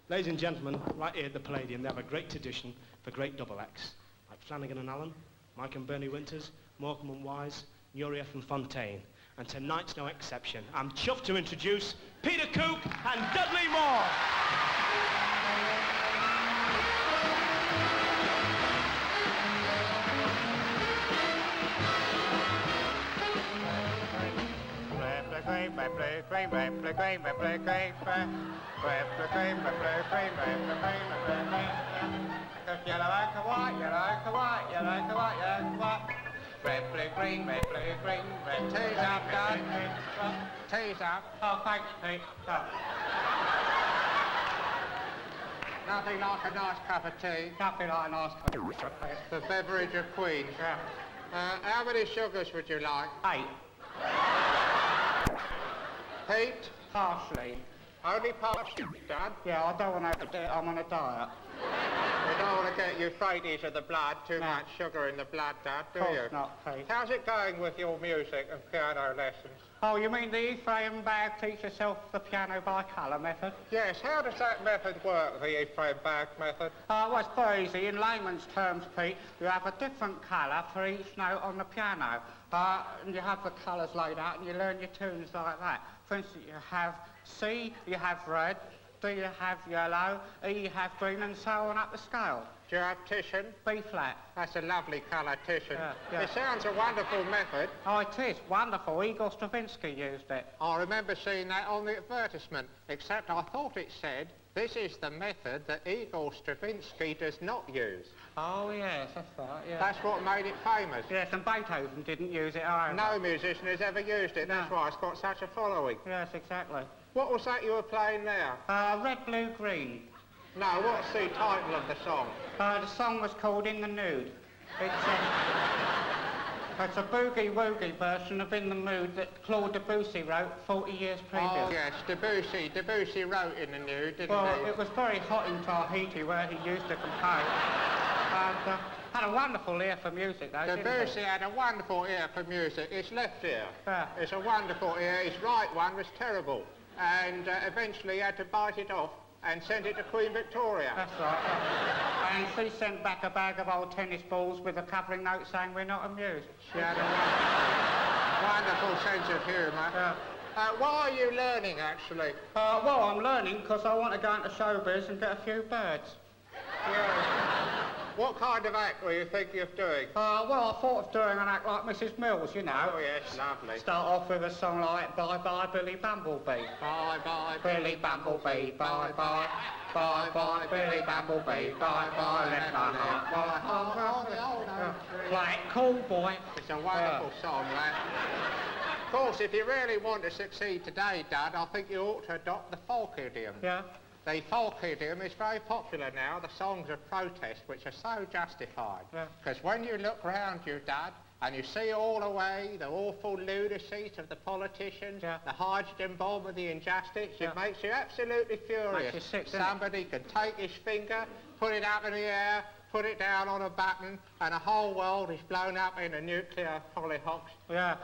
Ladies and gentlemen, right here at the Palladium, they have a great tradition for great double acts, like Flanagan and Allen, Mike and Bernie Winters, Morecambe and Wise, Nureyev and Fontaine. And tonight's no exception. I'm chuffed to introduce Peter Cook and Dudley Moore. Red, blue, green, red, blue, green, red. Tea's up, Dad. Tea's up. Oh, thanks, Pete. Oh. Nothing like a nice cup of tea. Nothing like a nice cup of tea. The beverage of Queens. Yeah. How many sugars would you like? 8. Heat? Partially. Only partially, Dad? Yeah, I don't want to. I'm on a diet. You don't want to get euphrates of the blood, too much sugar in the blood, Dad, do you? Not, Pete. How's it going with your music and piano lessons? Oh, you mean the Ephraim Bag teach yourself the piano by colour method? Yes, how does that method work, the Ephraim Bag method? Well, it's very easy. In layman's terms, Pete, you have a different colour for each note on the piano. And you have the colours laid out and you learn your tunes like that. For instance, you have C, you have red, D you have yellow, E you have green, and so on up the scale. Do you have Titian? B flat. That's a lovely colour, Titian. Yeah. It sounds a wonderful method. Oh, it is. Wonderful. Igor Stravinsky used it. I remember seeing that on the advertisement, except I thought it said, this is the method that Igor Stravinsky does not use. Oh, yes, that's right, yeah. That's what made it famous. Yes, and Beethoven didn't use it either. No musician has ever used it. No. That's why it's got such a following. Yes, exactly. What was that you were playing there? Red, Blue, Green. No, what's the title of the song? The song was called In the Nude. It's a boogie-woogie version of In the Mood that Claude Debussy wrote 40 years previous. Oh, yes, Debussy wrote In the Nude, didn't he? Well, it was very hot in Tahiti where he used to compose. And had a wonderful ear for music, though, Debussy had a wonderful ear for music. His left ear. Yeah. It's a wonderful ear. His right one was terrible. And eventually he had to bite it off and send it to Queen Victoria. That's right. And she sent back a bag of old tennis balls with a covering note saying we're not amused. She had a wonderful sense of humour. Yeah. Why are you learning, actually? Well, I'm learning because I want to go into showbiz and get a few birds. Yeah. What kind of act were you thinking of doing? Well, I thought of doing an act like Mrs. Mills, you know. Oh, yes, lovely. Start off with a song like Bye Bye Billy Bumblebee. Bye Bye Billy Bumblebee, bye bye. Bye bye Billy Bumblebee, bye bye, let my heart, bye bye. Like Cool Boy. It's a wonderful song, that. Of course, if you really want to succeed today, Dad, I think you ought to adopt the folk idiom. Yeah. The folk idiom is very popular now, the songs of protest, which are so justified. Because when you look round you, Dad, and you see all the way the awful lunacies of the politicians, the hydrogen bomb and the injustice, it makes you absolutely furious. Makes you sick, somebody can take his finger, put it up in the air, put it down on a button, and the whole world is blown up in a nuclear hollyhocks. Yeah.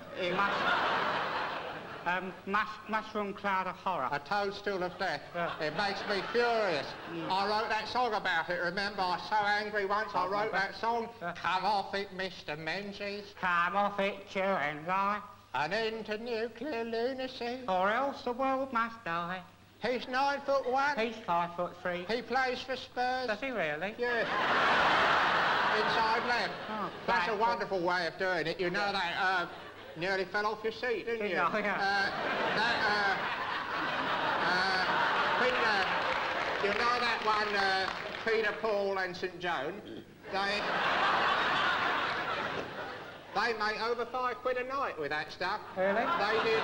Mushroom cloud of horror. A toadstool of death. Yeah. It makes me furious. I wrote that song about it, remember? I was so angry once I wrote that song. Come off it, Mr. Menzies. Come off it, you and I. An end to nuclear lunacy. Or else the world must die. He's 9'1". He's 5'3". He plays for Spurs. Does he really? Yes. Inside left. Oh, that's a wonderful way of doing it. You know that, nearly fell off your seat, didn't you? Yeah. Peter, you know that one, Peter, Paul and St. Joan? They make over £5 a night with that stuff. Really? They did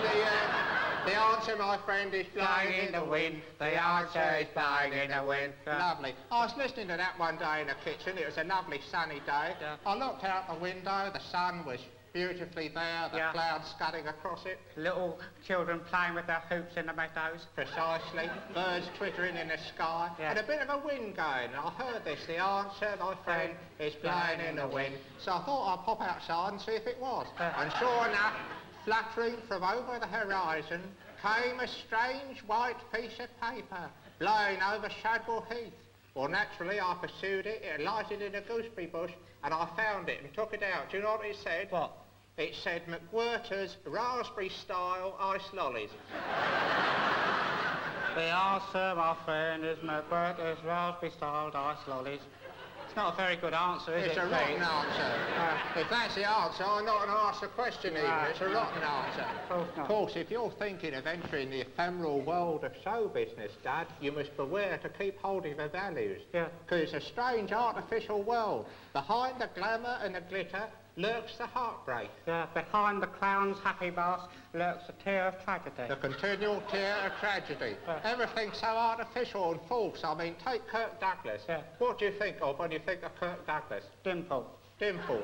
the answer, my friend, is blowing in the wind. The answer is blowing in the wind. Yeah. Lovely. I was listening to that one day in the kitchen. It was a lovely sunny day. Yeah. I looked out the window. The sun was beautifully there, the clouds scudding across it. Little children playing with their hoops in the meadows. Precisely. Birds twittering in the sky. And a bit of a wind going. I heard this. The answer, my friend, is blowing in the wind. So I thought I'd pop outside and see if it was. And sure enough, fluttering from over the horizon came a strange white piece of paper blowing over Shadwell Heath. Well, naturally, I pursued it. It alighted in a gooseberry bush, and I found it and took it out. Do you know what it said? What? It said McWhirter's raspberry-style ice lollies. The answer, my friend, is McWhirter's raspberry-style ice lollies. It's not a very good answer, is it, It's a rotten answer. If that's the answer, I'm not going to ask the question even. It's a rotten answer. Of course, if you're thinking of entering the ephemeral world of show business, Dad, you must beware to keep holding the values. Yeah. Because it's a strange artificial world. Behind the glamour and the glitter lurks the heartbreak. Yeah, behind the clown's happy mask lurks a tear of tragedy. The continual tear of tragedy. Everything's so artificial and false. I mean, take Kirk Douglas. Yeah. What do you think of when you think of Kirk Douglas? Dimple. Dimple.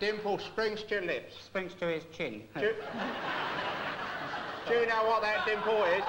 Dimple springs to your lips. Springs to his chin. Do you know what that dimple is?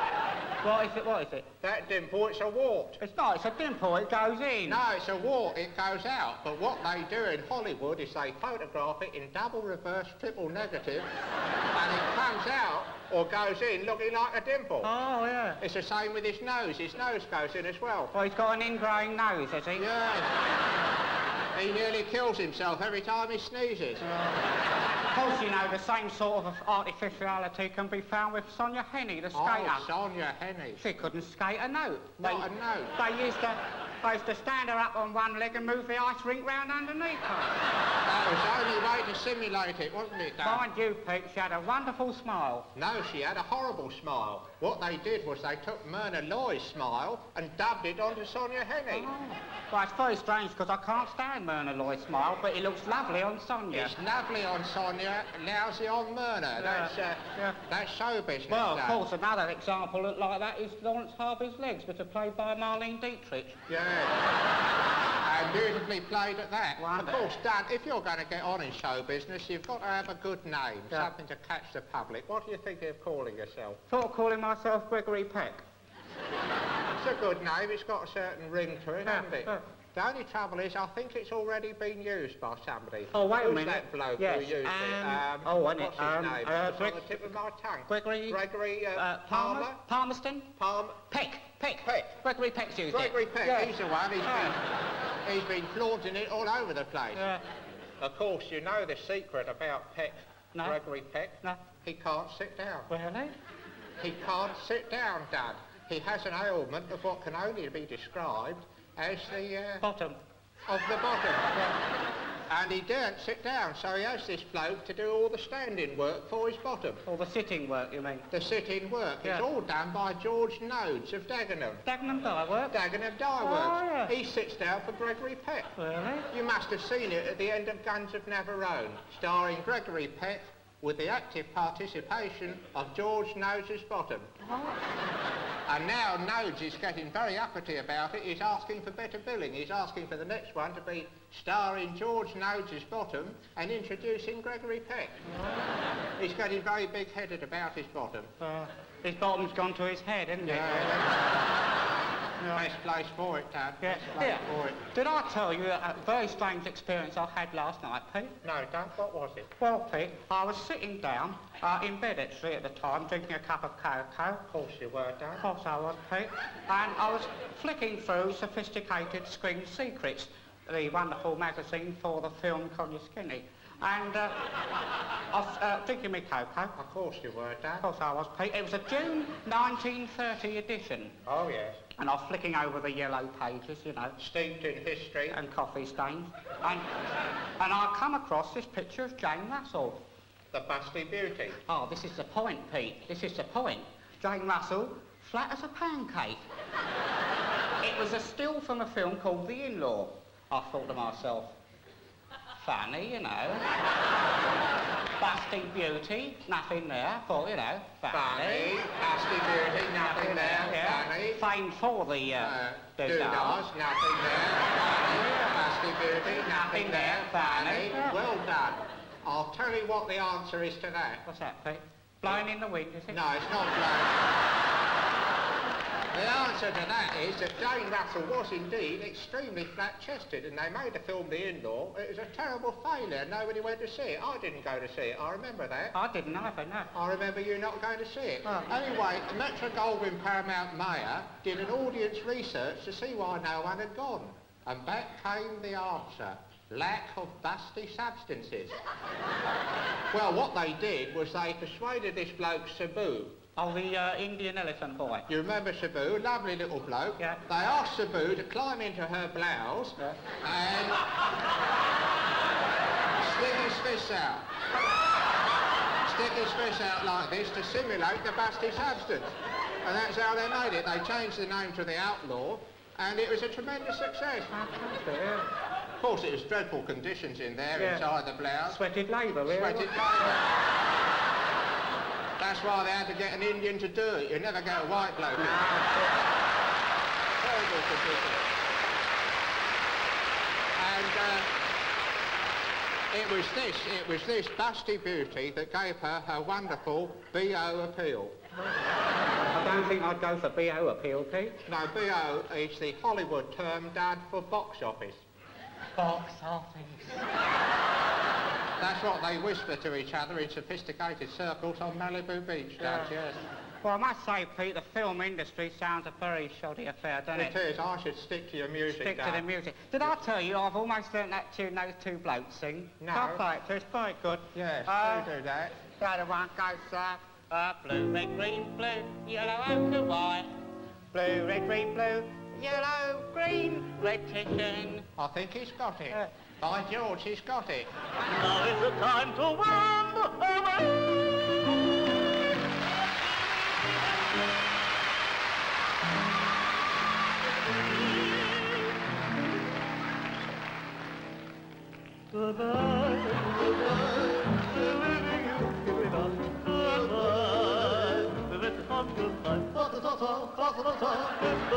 What is it? What is it? That dimple, it's a wart. It's not. It's a dimple. It goes in. No, it's a wart. It goes out. But what they do in Hollywood is they photograph it in double reverse, triple negative, and it comes out or goes in looking like a dimple. Oh, yeah. It's the same with his nose. His nose goes in as well. Well, he's got an ingrowing nose, has he? Yeah. He nearly kills himself every time he sneezes. Of course, you know, the same sort of artificiality can be found with Sonia Henney, the skater. Oh, Sonia Henney. She couldn't skate a note. Not a note. They used to stand her up on one leg and move the ice rink round underneath her. That was the only way to simulate it, wasn't it, Dad? Mind you, Pete, she had a wonderful smile. No, she had a horrible smile. What they did was they took Myrna Loy's smile and dubbed it onto Sonia Henney. Oh. Well, it's very strange because I can't stand Myrna Loy's smile, but it looks lovely on Sonia. It's lovely on Sonia, lousy on Myrna. That's show business. Well, of course, another example like that is Lawrence Harvey's legs, which are played by Marlene Dietrich. Yeah. And beautifully played at that. Wonderful. Of course, Dad, if you're going to get on in show business, you've got to have a good name, something to catch the public. What do you think of calling yourself? Thought of calling myself Gregory Peck. It's a good name. It's got a certain ring to it, hasn't it? The only trouble is, I think it's already been used by somebody. Oh, wait a minute. Who's that bloke yes. who used it? What's his name? It's on the tip of my tongue. Gregory Palmer? Palmerston? Peck. Gregory Peck's used Gregory it. Peck, he's the one. He's been flaunting it all over the place. Yeah. Of course, you know the secret about Peck, no. Gregory Peck. No. He can't sit down. Really? He can't sit down, Dad. He has an ailment of what can only be described as the... bottom. Of the bottom. And he daren't sit down, so he has this bloke to do all the standing work for his bottom. All the sitting work, you mean? The sitting work. Yeah. It's all done by George Nodes of Dagenham. Dagenham Dye Work? Dagenham Dye Oh, Works. yeah. He sits down for Gregory Peck. Really? You must have seen it at the end of Guns of Navarone, starring Gregory Peck with the active participation of George Nodes' bottom. Oh. And now Nodes is getting very uppity about it. He's asking for better billing. He's asking for the next one to be starring George Nodes' bottom and introducing Gregory Peck. He's getting very big-headed about his bottom. His bottom's gone to his head, isn't it? Best place for it, Dad. Yeah. Best place for it. Did I tell you a very strange experience I had last night, Pete? No, Dad, what was it? Well, Pete, I was sitting down in bed actually at the time, drinking a cup of cocoa. Of course you were, Dad. Of course I was, Pete. And I was flicking through Sophisticated Screen Secrets, the wonderful magazine for the film Cognoscini. And I was drinking my cocoa. Of course you were, Dad. Of course I was, Pete. It was a June 1930 edition. Oh, yes. And I was flicking over the yellow pages, you know. Steeped in history. And coffee stains. And I come across this picture of Jane Russell. The busty beauty. Oh, this is the point, Pete. This is the point. Jane Russell, flat as a pancake. It was a still from a film called The In-Law. I thought to myself, funny, you know. Busty beauty, nothing there. Thought, you know, funny. Busty beauty, nothing there. Yeah. Funny. Famed for the Doodahs, nothing there. Funny. Busty beauty, nothing there. Funny. Well done. I'll tell you what the answer is to that. What's that, Pete? Blowing in the wind, is it? No, it's not blowing. The answer to that is that Jane Russell was indeed extremely flat-chested, and they made the film The In-Law. It was a terrible failure. Nobody went to see it. I didn't go to see it. I remember that. I didn't either, no. I remember you not going to see it. Oh. Anyway, Metro-Goldwyn-Paramount Mayer did an audience research to see why no one had gone. And back came the answer. Lack of busty substances. Well, what they did was they persuaded this bloke, Sabu. Oh, the Indian elephant boy. You remember Sabu? Lovely little bloke. Yeah. They asked Sabu to climb into her blouse and stick his fists out. Stick his fists out like this to simulate the busty substance. And that's how they made it. They changed the name to The Outlaw, and it was a tremendous success. Of course, it was dreadful conditions in there, inside the blouse. Sweated labour, really. Sweated labour. That's why they had to get an Indian to do it. You never get a white bloke. Terrible conditions. And it was this busty beauty that gave her her wonderful B.O. appeal. I don't think I'd go for B.O. appeal, Pete. No, B.O. is the Hollywood term, Dad, for box office. Box office. That's what they whisper to each other in sophisticated circles on Malibu Beach, Dad, yes. Well, I must say, Pete, the film industry sounds a very shoddy affair, doesn't it? It is. I should stick to your music, Stick Dad. to the music. Did I tell you I've almost learnt that tune those two blokes sing? No. I'll play it, it's very good. Yes, do that. The other one goes, blue, red, green, blue, yellow, ochre, white. Blue, red, green, blue, yellow, green, red, chicken. I think he's got it. By George, he's got it. Now is the time to wander away. Goodbye, goodbye, living you, give it up. Goodbye, let's have good time.